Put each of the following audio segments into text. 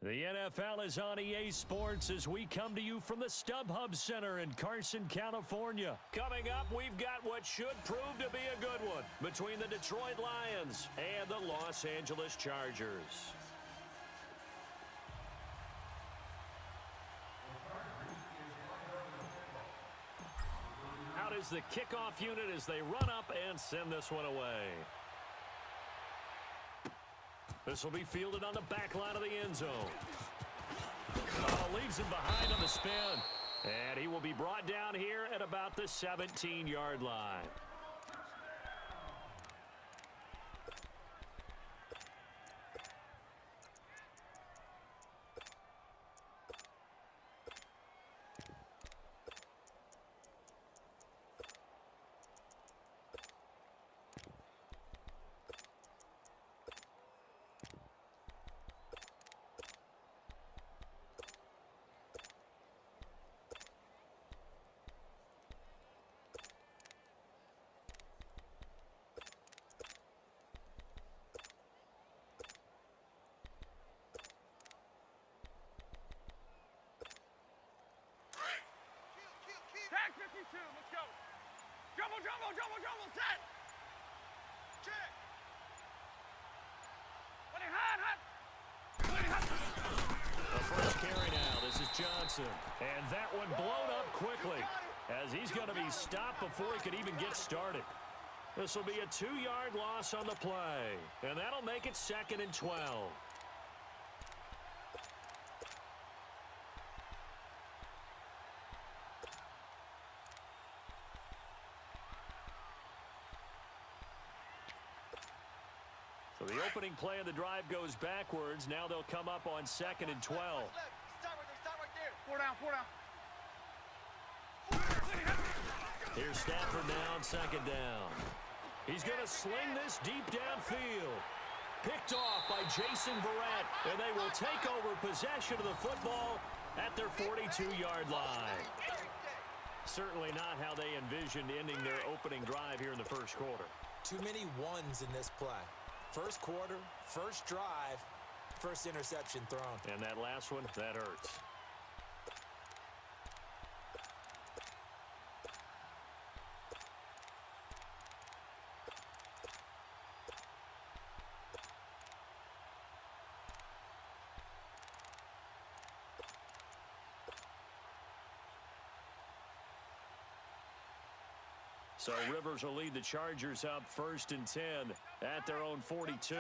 The NFL is on EA Sports as we come to you from the StubHub Center in Carson, California. Coming up, we've got what should prove to be a good one between the Detroit Lions and the Los Angeles Chargers. Out is the kickoff unit as they run up and send this one away. This will be fielded on the back line of the end zone. Leaves him behind on the spin. And he will be brought down here at about the 17-yard line. Tag 52, let's go. Jumble, set. Check. The first carry now, this is Johnson. And that one blown up quickly as he's going to be stopped before he could even get started. This will be a 2-yard loss on the play. And that'll make it 2nd and 12. So the opening play of the drive goes backwards. Now they'll come up on 2nd and 12. Stop right there. 4 down. Here's Stafford now on 2nd down. He's going to sling this deep downfield. Picked off by Jason Verrett, and they will take over possession of the football at their 42-yard line. Certainly not how they envisioned ending their opening drive here in the first quarter. Too many ones in this play. First quarter, first drive, first interception thrown. And that last one, that hurts. So Rivers will lead the Chargers up 1st and 10 at their own 42.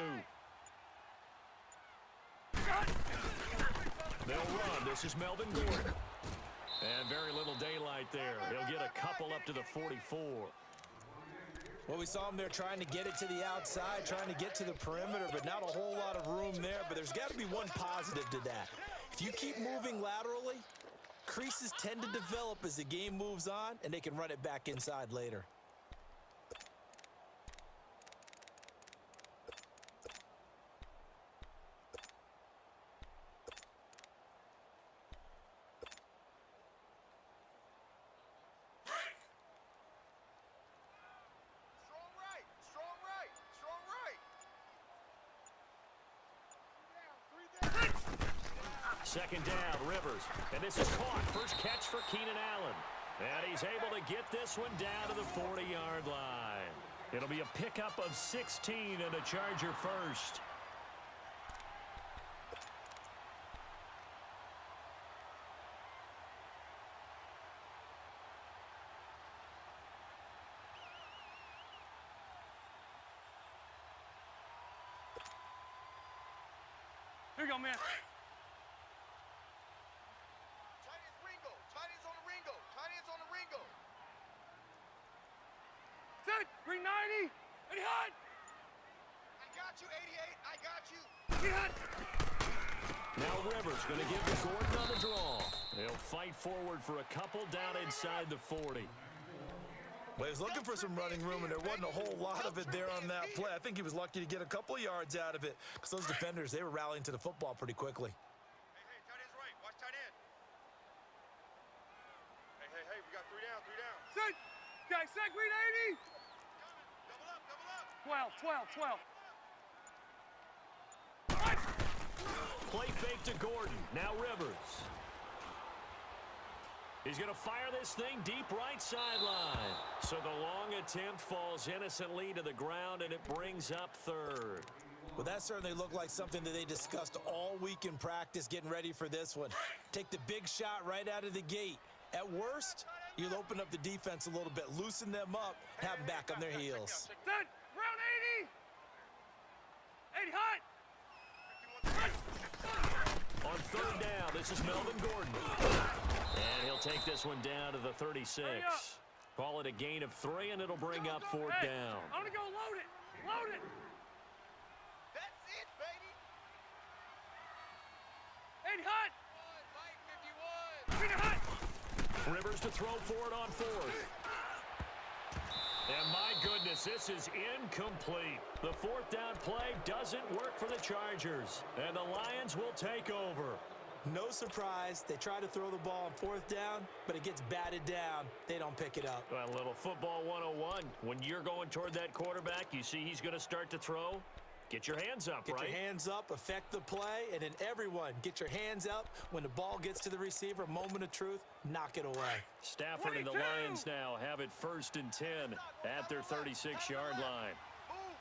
They'll run. This is Melvin Gordon. And very little daylight there. He'll get a couple up to the 44. Well, we saw him there trying to get it to the outside, trying to get to the perimeter, but not a whole lot of room there. But there's got to be one positive to that. If you keep moving laterally, creases tend to develop as the game moves on, and they can run it back inside later. Second down, Rivers. And this is caught. First catch for Keenan Allen. And he's able to get this one down to the 40-yard line. It'll be a pickup of 16 and a Charger first. Here you go, man. Set. 390. 88. I got you, 88. I got you. Get hot. Now Rivers going to give the Gordon on the draw. They'll fight forward for a couple down inside the 40. Well, he was looking for some running room, and there wasn't a whole lot of it there on that play. I think he was lucky to get a couple of yards out of it because those defenders, they were rallying to the football pretty quickly. Hey, tight end's right. Watch tight end. Hey, we got 3 down. Set. Guy, set. Green 80. Double up. 12. Play fake to Gordon. Now Rivers. He's going to fire this thing deep right sideline. So the long attempt falls innocently to the ground, and it brings up third. Well, that certainly looked like something that they discussed all week in practice getting ready for this one. Take the big shot right out of the gate. At worst, you'll open up the defense a little bit, loosen them up, and have them back on their heels. Set. Round 80. 80 hot. On third down, this is Melvin Gordon. And he'll take this one down to the 36. Call it a gain of 3, and it'll bring up fourth down. I'm going to go load it. Load it. That's it, baby. 80 hot. Mike 51. 80 hot. Rivers to throw for it on fourth. And my goodness, this is incomplete. The fourth down play doesn't work for the Chargers, and the Lions will take over. No surprise, they try to throw the ball on fourth down, but it gets batted down. They don't pick it up. A little football 101. When you're going toward that quarterback, you see he's going to start to throw. Get your hands up, Get right? your hands up, affect the play, and then everyone get your hands up. When the ball gets to the receiver, moment of truth, knock it away. Stafford and the 22. Lions now have it 1st and 10 at their 36-yard line. Move.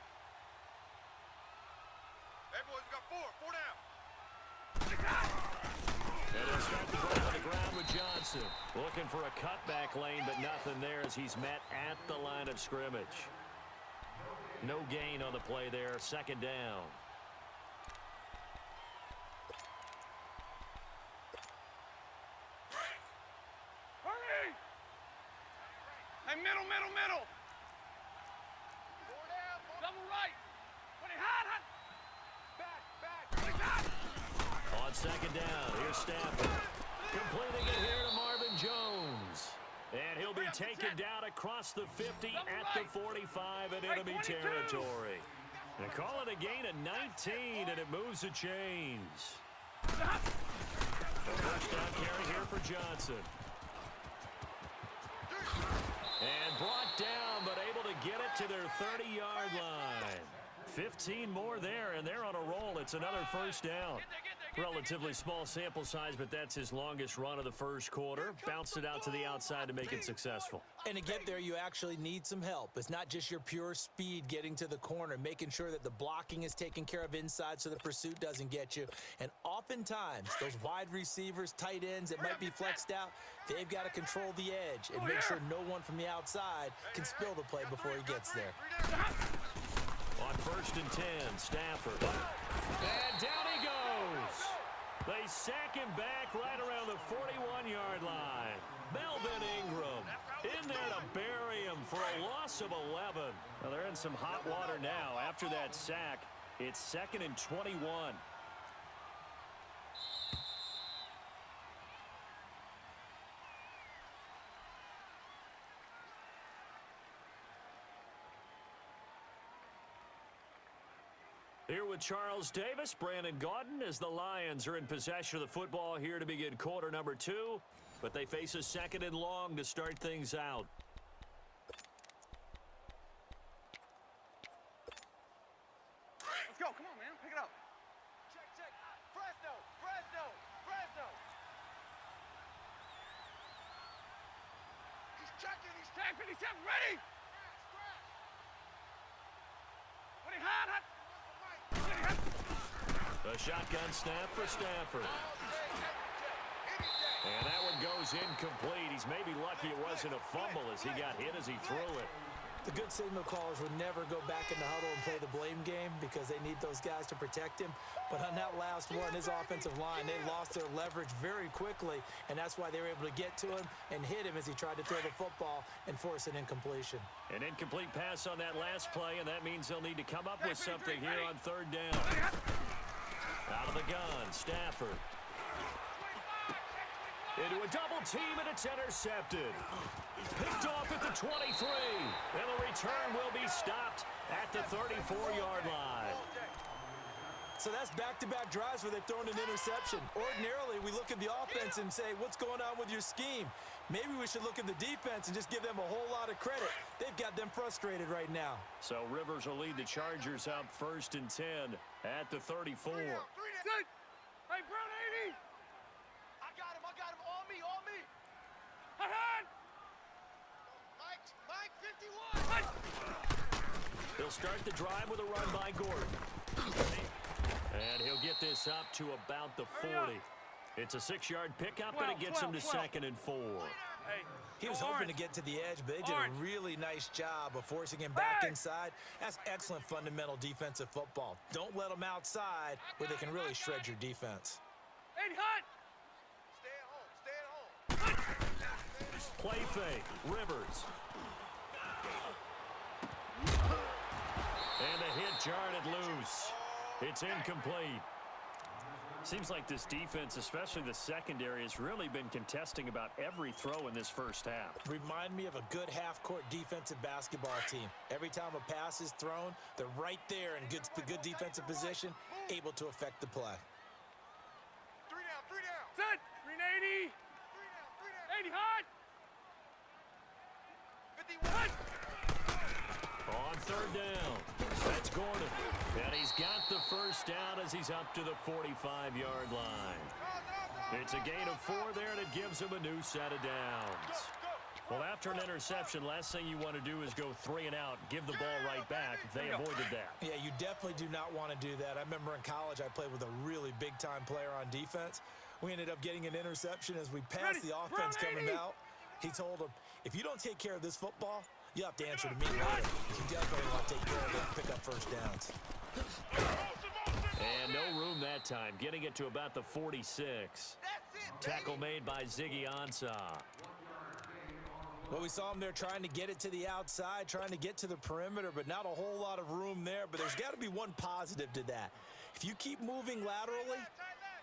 Hey, boys, we got 4 down. And he'll start the ball on the ground with Johnson. Looking for a cutback lane, but nothing there as he's met at the line of scrimmage. No gain on the play there. 2nd down. Hurry. Hey, middle. 4 down. Double right. 20 hot. Back. 20 hot. On 2nd down, here's Stafford. Completing it here to Marvin Jones. And he'll be taken down across the 50 at the 45 in enemy territory. They call it a gain of 19, and it moves the chains. A first down carry here for Johnson. And brought down, but able to get it to their 30-yard line. 15 more there, and they're on a roll. It's another first down. Relatively small sample size, but that's his longest run of the first quarter. Bounced it out to the outside to make it successful. And to get there, you actually need some help. It's not just your pure speed getting to the corner, making sure that the blocking is taken care of inside so the pursuit doesn't get you. And oftentimes, those wide receivers, tight ends that might be flexed out, they've got to control the edge and make sure no one from the outside can spill the play before he gets there. On 1st and 10, Stafford. And down he goes. They sack him back right around the 41-yard line. Melvin Ingram in there to bury him for a loss of 11. Well, they're in some hot water now. After that sack, it's 2nd and 21. Here with Charles Davis, Brandon Gaudin, as the Lions are in possession of the football here to begin quarter number 2. But they face a 2nd and long to start things out. Let's go. Come on, man. Pick it up. Check. Fresno. He's checking. Tag 57. Ready. Scratch. 20 hot. A shotgun snap for Stafford. And that one goes incomplete. He's maybe lucky it wasn't a fumble as he got hit as he threw it. The good signal callers would never go back in the huddle and play the blame game because they need those guys to protect him. But on that last one, his offensive line, they lost their leverage very quickly, and that's why they were able to get to him and hit him as he tried to throw the football and force an incompletion. An incomplete pass on that last play, and that means they'll need to come up with something here on 3rd down. Out of the gun, Stafford. Into a double team, and it's intercepted. Picked off at the 23. And the return will be stopped at the 34-yard line. So that's back-to-back drives where they've thrown an interception. Ordinarily, we look at the offense and say, what's going on with your scheme? Maybe we should look at the defense and just give them a whole lot of credit. They've got them frustrated right now. So Rivers will lead the Chargers up 1st and 10 at the 34. Good. Hey, Brown 80. I got him. On me. Ahead. Mike, 51. He'll start the drive with a run by Gordon. And he'll get this up to about the 40. It's a 6-yard pickup, and it gets him to 2nd and 4. Hey, He was go hoping Orange. to get to the edge, but they did Orange. a really nice job of forcing him back Hey! inside. That's excellent fundamental defensive football. Don't let them outside where they can really shred your defense. 80 hot. Stay at home. Play fake. Rivers. And the hit jarred it loose. It's incomplete. Seems like this defense, especially the secondary, has really been contesting about every throw in this first half. Remind me of a good half-court defensive basketball team. Every time a pass is thrown, they're right there in good defensive position, able to affect the play. 3 down. Set. Green 80. 80 hot. 51. On 3rd down, that's Gordon. And he's got the first down as he's up to the 45-yard line. It's a gain of 4 there, and it gives him a new set of downs. Well, after an interception, last thing you want to do is go 3 and out, give the ball right back. They avoided that. Yeah, you definitely do not want to do that. I remember in college I played with a really big-time player on defense. We ended up getting an interception as we passed the offense coming out. He told him, if you don't take care of this football, you have to answer to me later. You definitely want to take care of it and pick up first downs. And no room that time, getting it to about the 46. That's it, Tackle made by Ziggy Ansah. Well, we saw him there trying to get it to the outside, trying to get to the perimeter, but not a whole lot of room there. But there's got to be one positive to that. If you keep moving laterally,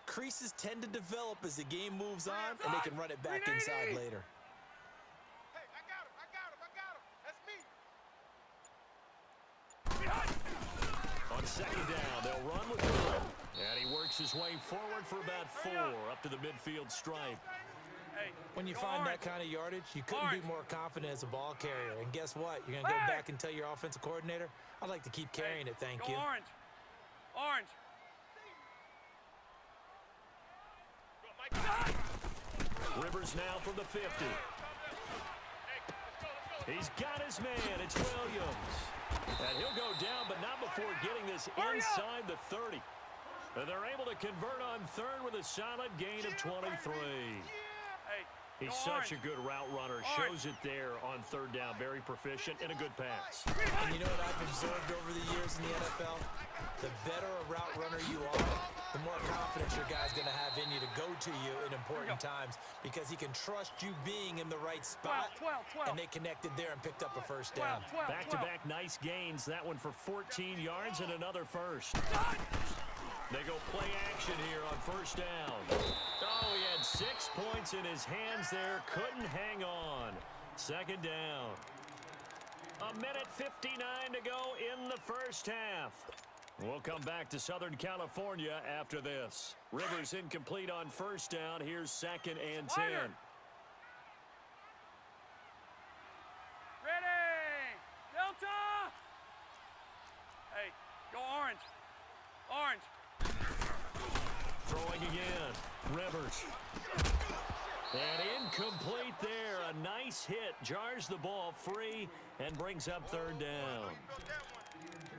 creases tend to develop as the game moves on, and they can run it back inside later. Hey, I got him. That's me. On 2nd down, they'll run with Gordon. And he works his way forward for about 4 up to the midfield stripe. Hey, When you go find Orange. that kind of yardage, you couldn't be more confident as a ball carrier. And guess what? You're going to go back and tell your offensive coordinator, I'd like to keep carrying it, thank Go you. Orange. Orange. Rivers now from the 50. He's got his man. It's Williams. And he'll go down, but not before getting this inside the 30. And they're able to convert on 3rd with a solid gain of 23. Hey, He's go such a Orange. good route runner. Orange. Shows it there on 3rd down. Very proficient and a good pass. And you know what I've observed over the years in the NFL? The better a route runner you are, the more confidence your guy's going to have in you to go to you in important times because he can trust you being in the right spot. 12. And they connected there and picked up a first down. 12. Back-to-back nice gains. That one for 14 yards and another first. They go play action here on 1st down. Oh, he had 6 points in his hands there. Couldn't hang on. 2nd down. 1:59 to go in the first half. We'll come back to Southern California after this. Rivers incomplete on 1st down. Here's 2nd and 10. Ready. Delta. Hey, go Orange. Orange. Throwing again. Rivers. And incomplete there. A nice hit. Jars the ball free and brings up 3rd down.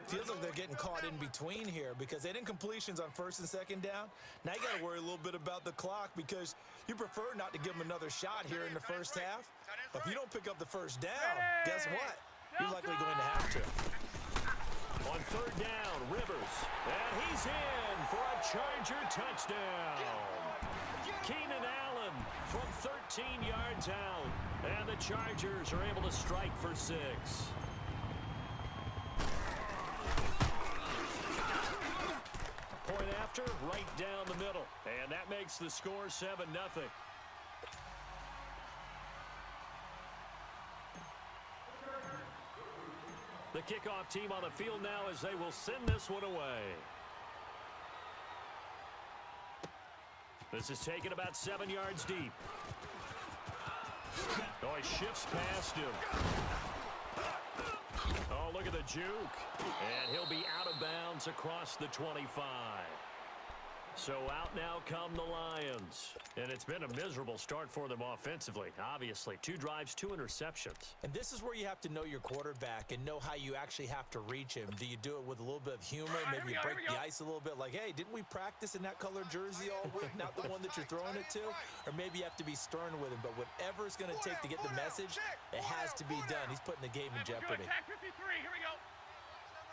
Feels like they're getting caught in between here because they did incompletions on 1st and 2nd down. Now you got to worry a little bit about the clock because you prefer not to give them another shot here in the first half. But if you don't pick up the first down, guess what? You're likely going to have to. On 3rd down, Rivers. And he's in for a Charger touchdown. Keenan Allen from 13 yards out. And the Chargers are able to strike for 6. Point after, right down the middle. And that makes the score 7-0. The kickoff team on the field now as they will send this one away. This is taken about 7 yards deep. Oh, he shifts past him. Oh, look at the juke. And he'll be out of bounds across the 25. So out now come the Lions. And it's been a miserable start for them offensively, obviously. 2 drives, 2 interceptions. And this is where you have to know your quarterback and know how you actually have to reach him. Do you do it with a little bit of humor? Maybe you break the ice a little bit like, hey, didn't we practice in that colored jersey all week, not the one that you're throwing it to? Or maybe you have to be stern with him. But whatever it's going to take to get the message, it has to be done. He's putting the game in jeopardy. Attack 53. Here we go. Number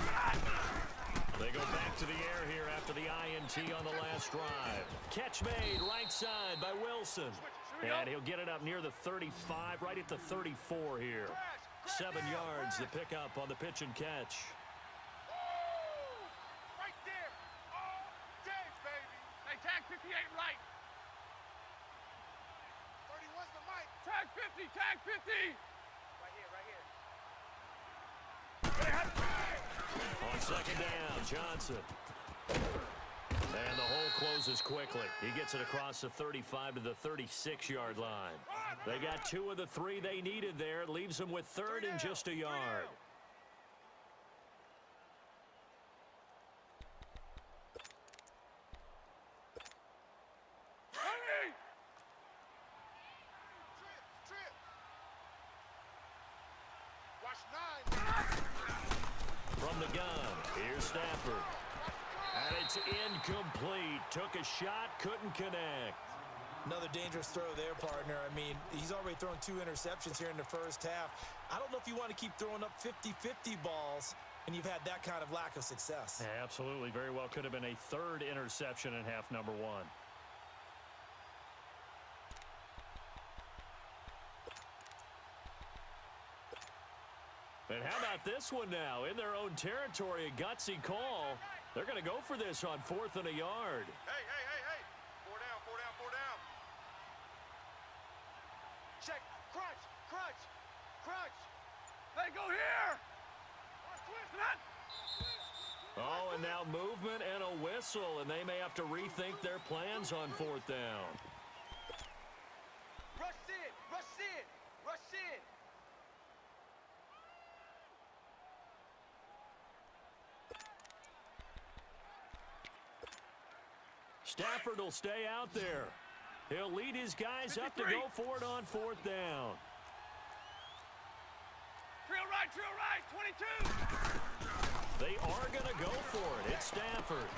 33. They go back to the air here after the INT on the last drive. Catch made right side by Wilson. And he'll get it up near the 35, right at the 34 here. 7 yards, the pickup on the pitch and catch. Right there. All day, baby. Hey, tag 58 right. 31's the mic. Tag 50. Tag 50. Right here, right here. On second down, Johnson. And the hole closes quickly. He gets it across the 35 to the 36-yard line. They got 2 of the 3 they needed there. It leaves them with 3rd and just a yard. Hurry! Trip. Watch 9. From the gun, here's Stafford. And it's incomplete. Took a shot, couldn't connect. Another dangerous throw there, partner. I mean, he's already thrown 2 interceptions here in the first half. I don't know if you want to keep throwing up 50-50 balls, and you've had that kind of lack of success. Yeah, absolutely. Very well could have been a 3rd interception in half number 1. And how about this one now? In their own territory, a gutsy call. They're going to go for this on 4th and a yard. Hey. 4 down. Check. Crunch. Hey, go here. Twist that. Oh, and now movement and a whistle, and they may have to rethink their plans on 4th down. Rush in. Stafford will stay out there. He'll lead his guys up to go for it on 4th down. Drill right. 22. They are going to go for it. It's Stafford.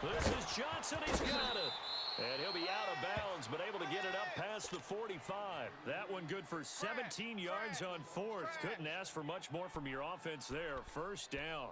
This is Johnson. He's got it. And he'll be out of bounds, but able to get it up past the 45. That one good for 17 yards on 4th. Couldn't ask for much more from your offense there. 1st down.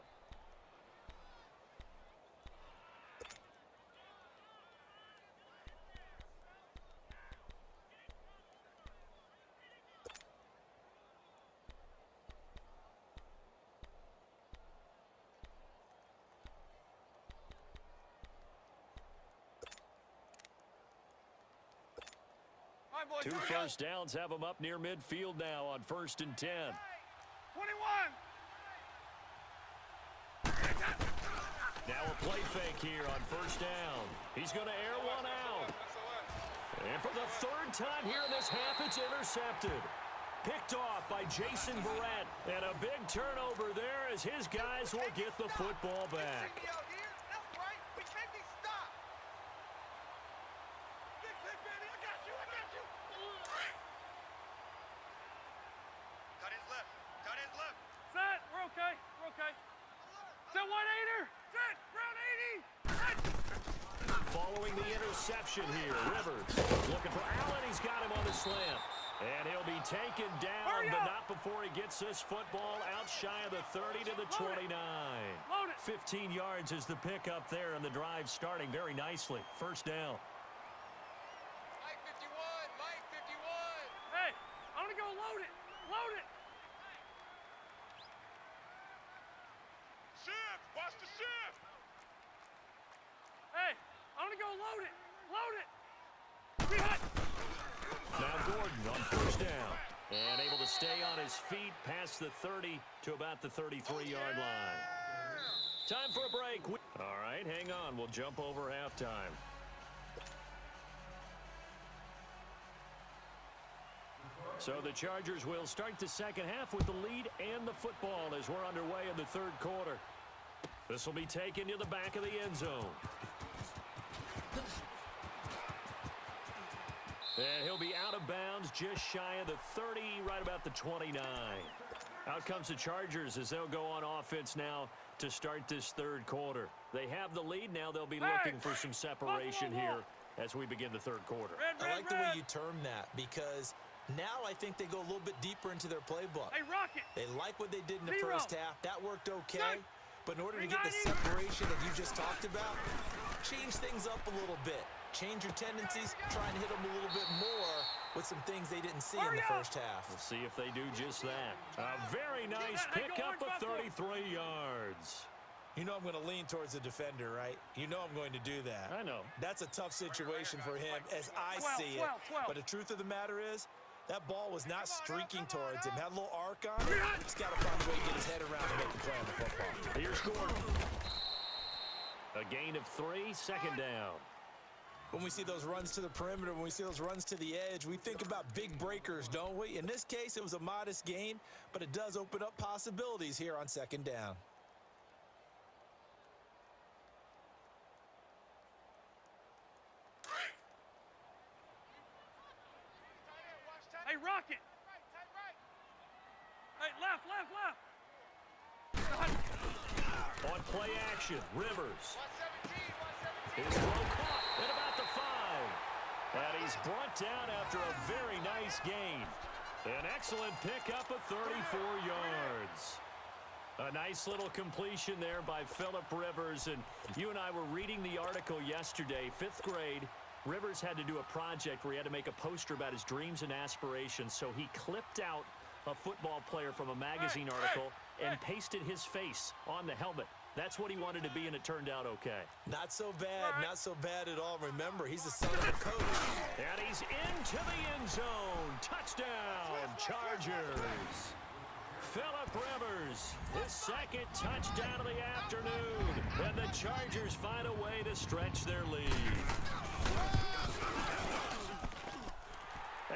All right, boys. 2 here we go. first downs have them up near midfield now on 1st and 10. 21. Now a play fake here on 1st down. He's going to air one out. And for the 3rd time here in this half, it's intercepted. Picked off by Jason Verrett. And a big turnover there as his guys will get the football back. See me out here? That's right. We can't be stopped. Big pick, baby. I got you. Cut his left. Set. We're okay. Set 180er. Set. Round 80. Set. Following the interception here, Rivers looking for Allen. He's got him on the slant. And he'll be taken down, but not before he gets this football out shy of the 30 to the 29. Load it. 15 yards is the pickup there, and the drive starting very nicely. 1st down. Mike 51. Hey, I'm going to go load it. Shift. Watch the shift. Hey, I'm going to go load it. Be hot. Now Gordon on 1st down. And able to stay on his feet past the 30 to about the 33-yard line. Time for a break. All right, hang on. We'll jump over halftime. So the Chargers will start the second half with the lead and the football as we're underway in the third quarter. This will be taken to the back of the end zone. And he'll be out of bounds just shy of the 30, right about the 29. Out comes the Chargers as they'll go on offense now to start this third quarter. They have the lead. Now they'll be looking for some separation here as we begin the third quarter. I like the way you term that because now I think they go a little bit deeper into their playbook. Hey, Rocket. They like what they did in the first half. That worked okay. But in order to get the 390. separation that you just talked about, change things up a little bit. Change your tendencies, try and hit them a little bit more with some things they didn't see in the first half. We'll see if they do just that. A very nice pickup of 33 yards. You know I'm going to lean towards the defender, right? You know I'm going to do that. I know. That's a tough situation for him as I see it. But the truth of the matter is, that ball was not streaking towards him. Had a little arc on it. He's got to find a way to get his head around and make a play on the football. Here's Gordon. A gain of 3, second down. When we see those runs to the perimeter, when we see those runs to the edge, we think about big breakers, don't we? In this case, it was a modest gain, but it does open up possibilities here on second down. Hey, Rocket. Hey, left. On play action, Rivers. His throw caught at about the 5. And he's brought down after a very nice gain. An excellent pickup of 34 yards. A nice little completion there by Phillip Rivers. And you and I were reading the article yesterday, 5th grade. Rivers had to do a project where he had to make a poster about his dreams and aspirations. So he clipped out a football player from a magazine article and pasted his face on the helmet. That's what he wanted to be, and it turned out okay. Not so bad at all. Remember, he's the son of a coach. And he's into the end zone. Touchdown, Chargers. Phillip Rivers, his second touchdown of the afternoon. And the Chargers find a way to stretch their lead.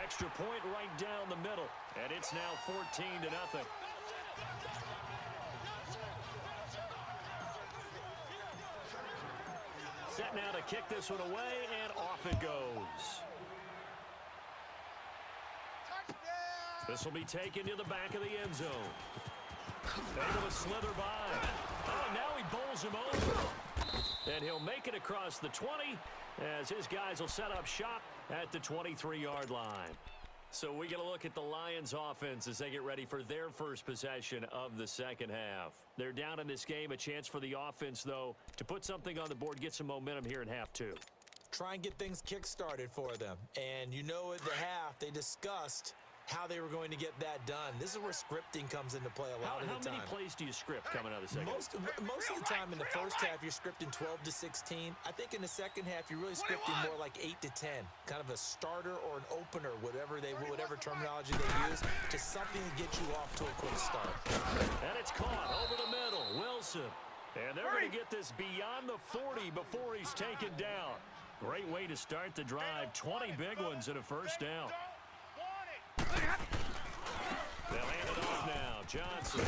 Extra point right down the middle, and it's now 14-0. Set now to kick this one away, and off it goes. This will be taken to the back of the end zone. Able to slither by. Oh, now he bowls him over. And he'll make it across the 20 as his guys will set up shop at the 23-yard line. So we get a look at the Lions offense as they get ready for their first possession of the second half. They're down in this game. A chance for the offense, though, to put something on the board, get some momentum here in half 2. Try and get things kick-started for them. And you know at the half, they discussed how they were going to get that done. This is where scripting comes into play a lot of the time. How many plays do you script coming out of the second half? Most of the time in the first half, you're scripting 12 to 16. I think in the second half, you're really scripting more like 8 to 10. Kind of a starter or an opener, whatever terminology they use, to something to get you off to a quick start. And it's caught over the middle. Wilson. And they're going to get this beyond the 40 before he's taken down. Great way to start the drive. 20 big ones and a first down. They'll hand it off now. Johnson.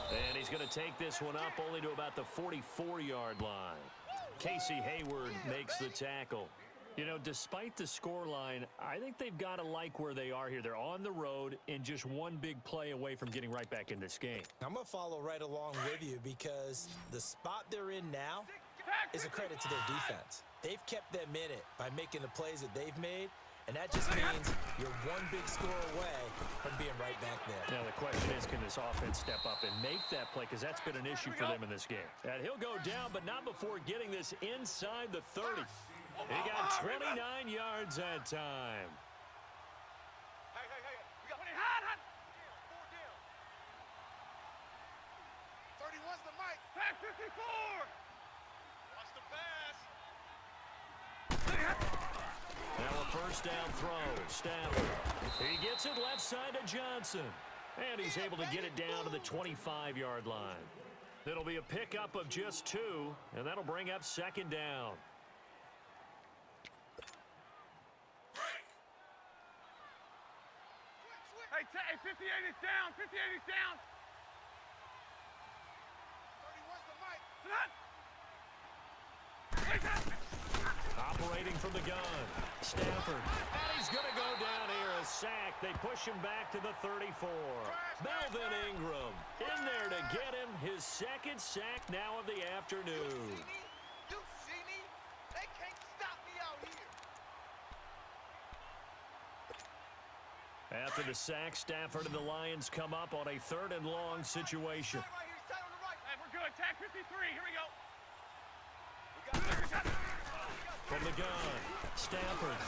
And he's going to take this one up only to about the 44-yard line. Casey Hayward makes the tackle. You know, despite the scoreline, I think they've got to like where they are here. They're on the road and just one big play away from getting right back in this game. I'm going to follow right along with you because the spot they're in now is a credit to their defense. They've kept them in it by making the plays that they've made. And that just means you're one big score away from being right back there. Now the question is, can this offense step up and make that play? Because that's been an issue for them in this game. And he'll go down, but not before getting this inside the 30. He got 29 yards that time. Hey, we got hot. 31's the mic. Pack 54. Watch the pass. Now a first down throw. Stafford. He gets it left side to Johnson. And he's able to get it down to the 25-yard line. It'll be a pickup of just 2, and that'll bring up second down. Hey, 58 is down. 58 is down. 31's the mic. Sit up. Operating from the gun, Stafford. And he's going to go down here, a sack. They push him back to the 34. Melvin Ingram in there to get him his second sack now of the afternoon. You see me? They can't stop me out here. After the sack, Stafford and the Lions come up on a 3rd and long situation. Right here, tight on the right. Hey, we're good. Tag 53. Here we go. From the gun, Stafford.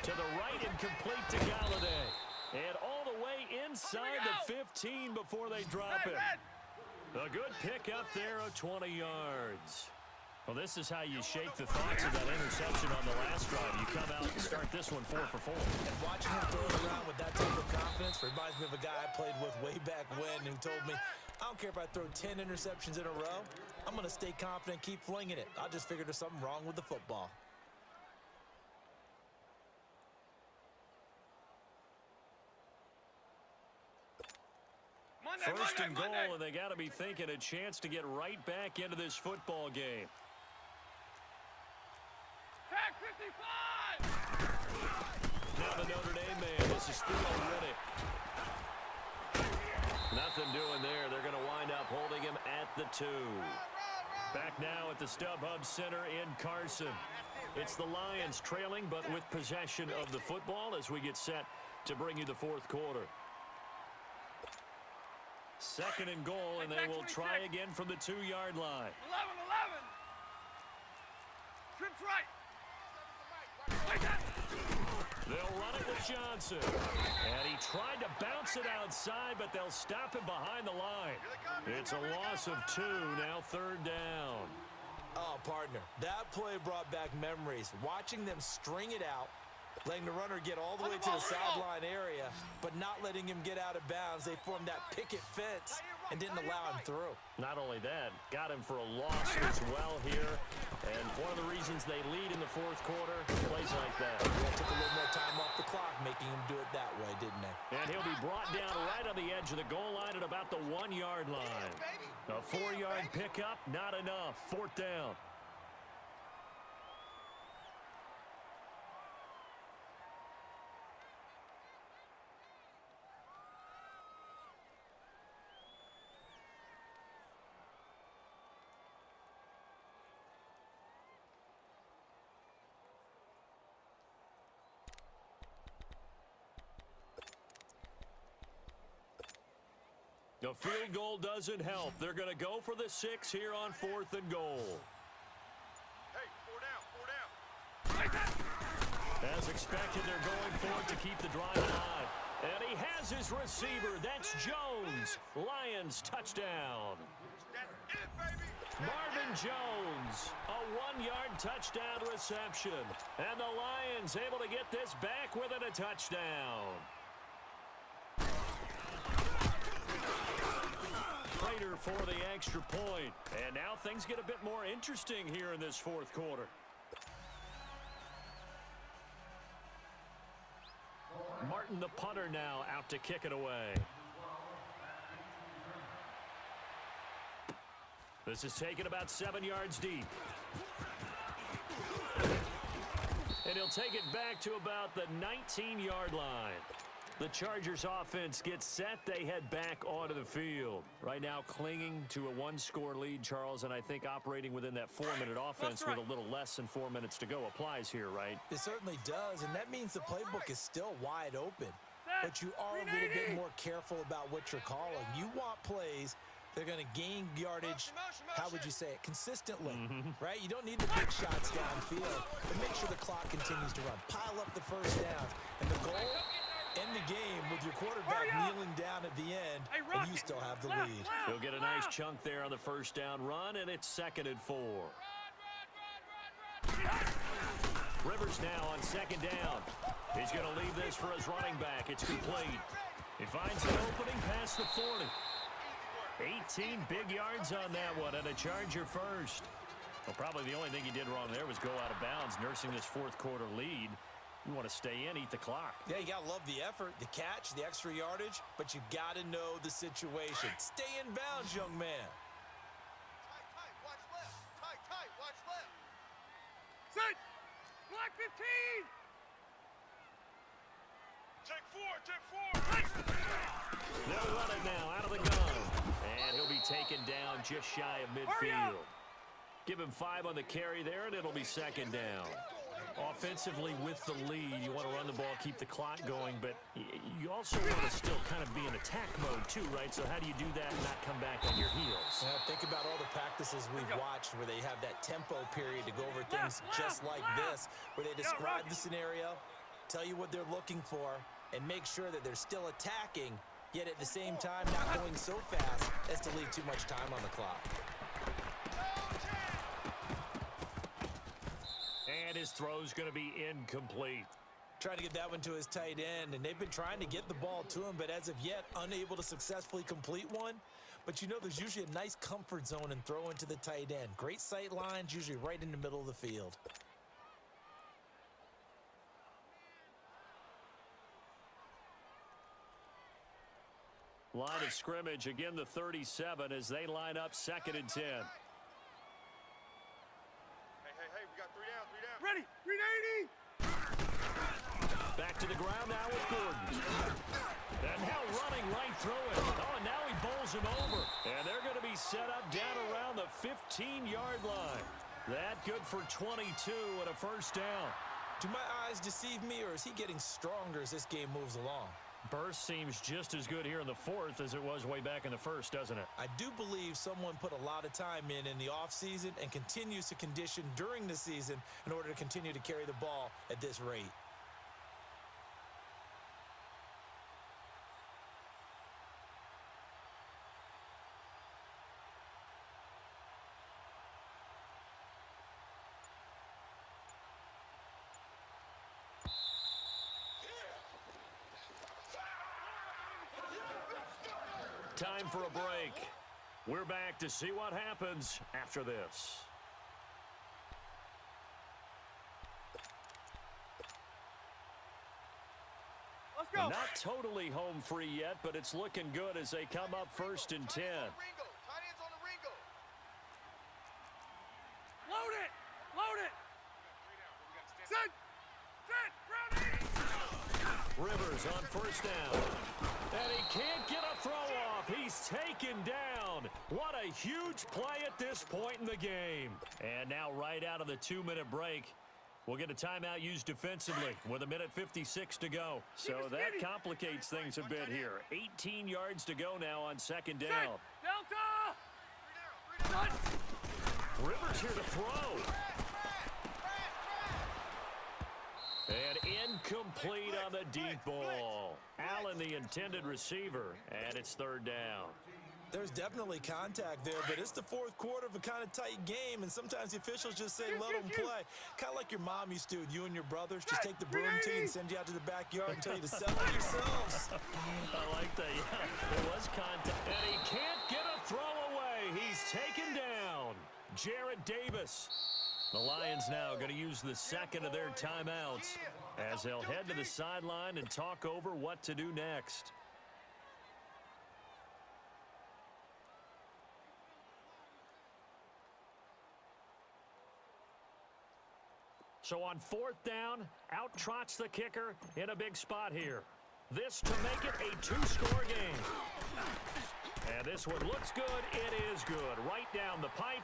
To the right and complete to Galladay. And all the way inside the 15 before they drop Hey, it. Red. A good pick up there of 20 yards. Well, this is how you shake the thoughts of that interception on the last drive. You come out and start this one 4 for 4. And watching him throw it around with that type of confidence reminds me of a guy I played with way back when who told me, I don't care if I throw 10 interceptions in a row. I'm going to stay confident, keep flinging it. I just figured there's something wrong with the football. First and goal, and they got to be thinking a chance to get right back into this football game. Tag 55. Now the Notre Dame man, this is Theo Riddick. Nothing doing there. They're going to wind up holding him at the 2. Back now at the StubHub Center in Carson. It's the Lions trailing, but with possession of the football as we get set to bring you the 4th quarter. 2nd and goal, and they will try again from the 2-yard line. 11. Trips right. They'll run it with Johnson. And he tried to bounce it outside, but they'll stop him behind the line. It's a loss of 2, now 3rd down. Oh, partner, that play brought back memories. Watching them string it out, letting the runner get all the way to the sideline area, but not letting him get out of bounds. They formed that picket fence and didn't allow him through. Not only that, got him for a loss as well here. And one of the reasons they lead in the 4th quarter, plays like that. They took a little more time off the clock, making him do it that way, didn't they? And he'll be brought down right on the edge of the goal line at about the 1-yard line. A 4-yard pickup, not enough. 4th down. The field goal doesn't help. They're going to go for the 6 here on 4th and goal. Hey, 4 down. As expected, they're going for it to keep the drive alive. And he has his receiver. That's Jones. Lions touchdown. That's it, baby. Marvin Jones, a 1-yard touchdown reception. And the Lions able to get this back within a touchdown. Prater for the extra point. And now things get a bit more interesting here in this 4th quarter. Martin, the punter, now out to kick it away. This is taken about 7 yards deep. And he'll take it back to about the 19-yard line. The Chargers offense gets set. They head back onto the field. Right now clinging to a 1-score lead, Charles, and I think operating within that 4-minute offense with a little less than 4 minutes to go applies here, right? It certainly does, and that means the playbook is still wide open. But you are a little bit more careful about what you're calling. You want plays they're going to gain yardage, how would you say it, consistently, right? You don't need the big shots downfield, but make sure the clock continues to run. Pile up the first down, and the goal, end the game with your quarterback kneeling down at the end, and you still have the lead. He'll get a nice chunk there on the first down run, and it's 2nd and 4. Rivers now on 2nd down. He's going to leave this for his running back. It's complete. He finds an opening past the 40. 18 big yards on that one, and a Charger first. Well, probably the only thing he did wrong there was go out of bounds, nursing this 4th quarter lead. You want to stay in, eat the clock. Yeah, you got to love the effort, the catch, the extra yardage, but you got to know the situation. Stay in bounds, young man. Tight, watch left. Tight, watch left. Set. Block 15. Take four. They'll run it now out of the gun. And he'll be taken down just shy of midfield. Give him 5 on the carry there, and it'll be second down. Offensively with the lead, you want to run the ball, keep the clock going, but you also want to still kind of be in attack mode too, right? So how do you do that and not come back on your heels? Think about all the practices we've watched where they have that tempo period to go over things just like this, where they describe the scenario, tell you what they're looking for, and make sure that they're still attacking, yet at the same time not going so fast as to leave too much time on the clock. And his throw's going to be incomplete. Trying to get that one to his tight end, and they've been trying to get the ball to him, but as of yet, unable to successfully complete one. But you know there's usually a nice comfort zone and throw into the tight end. Great sight lines, usually right in the middle of the field. Line of scrimmage, again the 37 as they line up 2nd and 10. Hey, we got 3 down. Ready. 380. Back to the ground now with Gordon. And now running right through it. Oh, and now he bowls him over. And they're going to be set up down around the 15-yard line. That good for 22 and a first down. Do my eyes deceive me, or is he getting stronger as this game moves along? Burst seems just as good here in the 4th as it was way back in the 1st, doesn't it? I do believe someone put a lot of time in the offseason and continues to condition during the season in order to continue to carry the ball at this rate. Time for a break. We're back to see what happens after this. Let's go. Not totally home free yet, but it's looking good as they come up 1st and 10. Tight ends on the Ringo. Load it. Set. Ground 80. Rivers on 1st down. And he can't get a throw off. He's taken down. What a huge play at this point in the game. And now right out of the 2-minute break, we'll get a timeout used defensively with 1:56 to go. So that complicates things a bit here. 18 yards to go now on 2nd down. Delta. 3 down. Rivers here to throw. And incomplete on the deep ball. Allen, the intended receiver, and it's 3rd down. There's definitely contact there, but it's the 4th quarter of a kind of tight game, and sometimes the officials just say, let them play. Kind of like your mom used to with you and your brothers. Just take the broom to you and send you out to the backyard and tell you to settle yourselves. I like that, yeah. There was contact. And he can't get a throw away. He's taken down. Jarrett Davis. The Lions now going to use the 2nd of their timeouts as they'll head to the sideline and talk over what to do next. So on 4th down, out trots the kicker in a big spot here. This to make it a 2-score game. And this one looks good. It is good. Right down the pipe.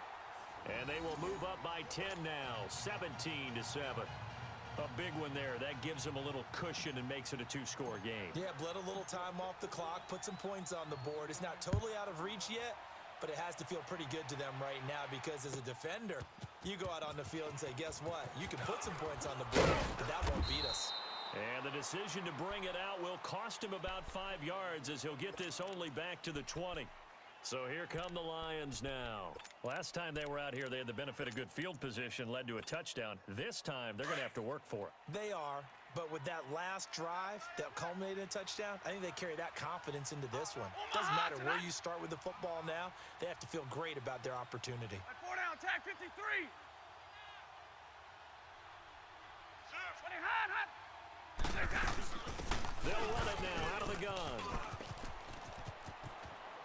And they will move up by 10 now, 17-7. A big one there. That gives them a little cushion and makes it a 2-score game. Yeah, bled a little time off the clock, put some points on the board. It's not totally out of reach yet, but it has to feel pretty good to them right now because as a defender, you go out on the field and say, guess what? You can put some points on the board, but that won't beat us. And the decision to bring it out will cost him about 5 yards as he'll get this only back to the 20. So here come the Lions now. Last time they were out here, they had the benefit of good field position, led to a touchdown. This time, they're going to have to work for it. They are, but with that last drive that culminated in a touchdown, I think they carry that confidence into this one. Doesn't matter where you start with the football now, they have to feel great about their opportunity. 4 down, tag 53. 20 hot. They'll run it now out of the gun.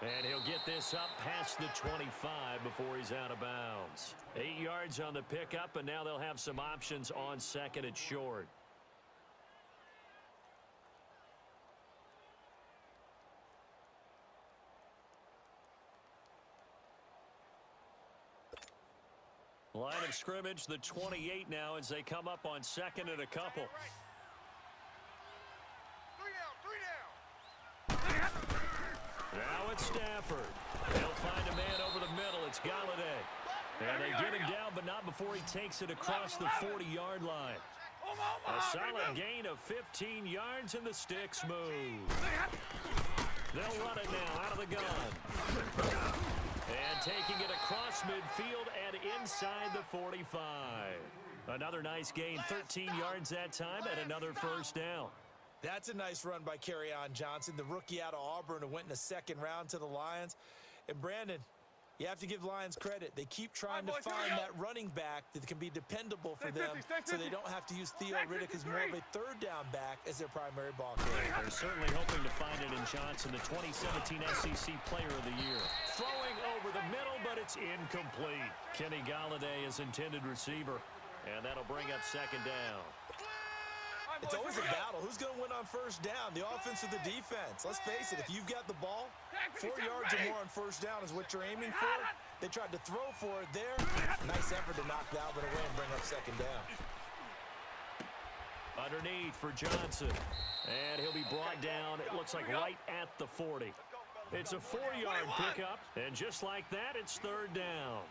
And he'll get this up past the 25 before he's out of bounds. 8 yards on the pickup, and now they'll have some options on second and short. Line of scrimmage, the 28 now as they come up on second and a couple. Now it's Stafford. They'll find a man over the middle. It's Galladay. And they get him down, but not before he takes it across the 40-yard line. A solid gain of 15 yards, and the sticks move. They'll run it now out of the gun. And taking it across midfield and inside the 45. Another nice gain, 13 yards that time, and another first down. That's a nice run by Kerryon Johnson, the rookie out of Auburn who went in the second round to the Lions. And Brandon, you have to give Lions credit. They keep trying to find that running back that can be dependable for them so they don't have to use Theo Riddick as more of a third down back as their primary ball carrier. They're certainly hoping to find it in Johnson, the 2017 SEC Player of the Year. Throwing over the middle, but it's incomplete. Kenny Galladay is intended receiver, and that'll bring up second down. It's always a battle. Who's going to win on first down, the offense or the defense? Let's face it, if you've got the ball, 4 yards or more on first down is what you're aiming for. They tried to throw for it there. Nice effort to knock that one away and bring up second down. Underneath for Johnson. And he'll be brought down, it looks like right at the 40. It's a 4-yard pickup, and just like that, it's third down.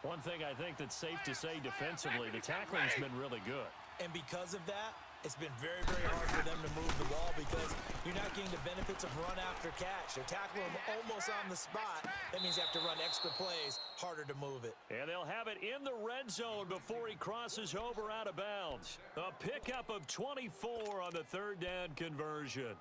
One thing I think that's safe to say defensively, the tackling's been really good. And because of that, it's been very, very hard for them to move the ball because you're not getting the benefits of run after catch. They're tackling them almost on the spot. That means they have to run extra plays, harder to move it. And they'll have it in the red zone before he crosses over out of bounds. A pickup of 24 on the third down conversion.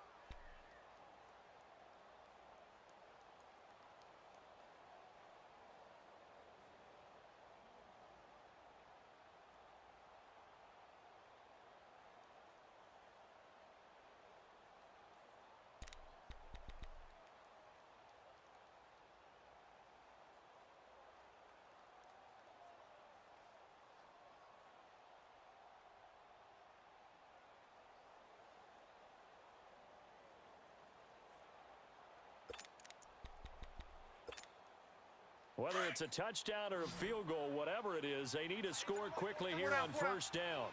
Whether it's a touchdown or a field goal, whatever it is, they need to score quickly here on first down.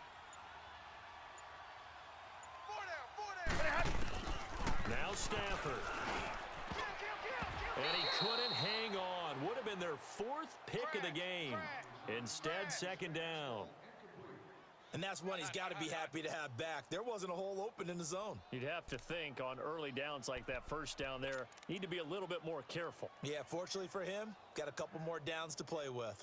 Now Stafford. And he couldn't hang on. Would have been their fourth pick of the game. Instead, second down. And that's one he's got to be happy to have back. There wasn't a hole open in the zone. You'd have to think on early downs like that first down there, need to be a little bit more careful. Yeah, fortunately for him, got a couple more downs to play with.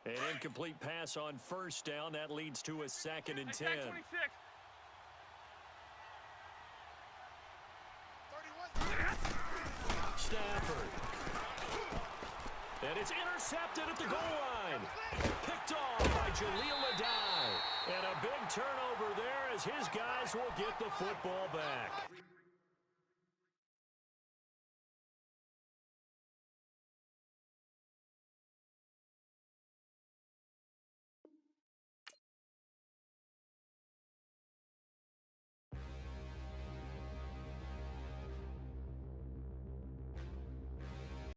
An incomplete pass on first down. That leads to a second and 10. Stafford. And it's intercepted at the goal line. Picked off by Jaleel Adai. And a big turnover there as his guys will get the football back.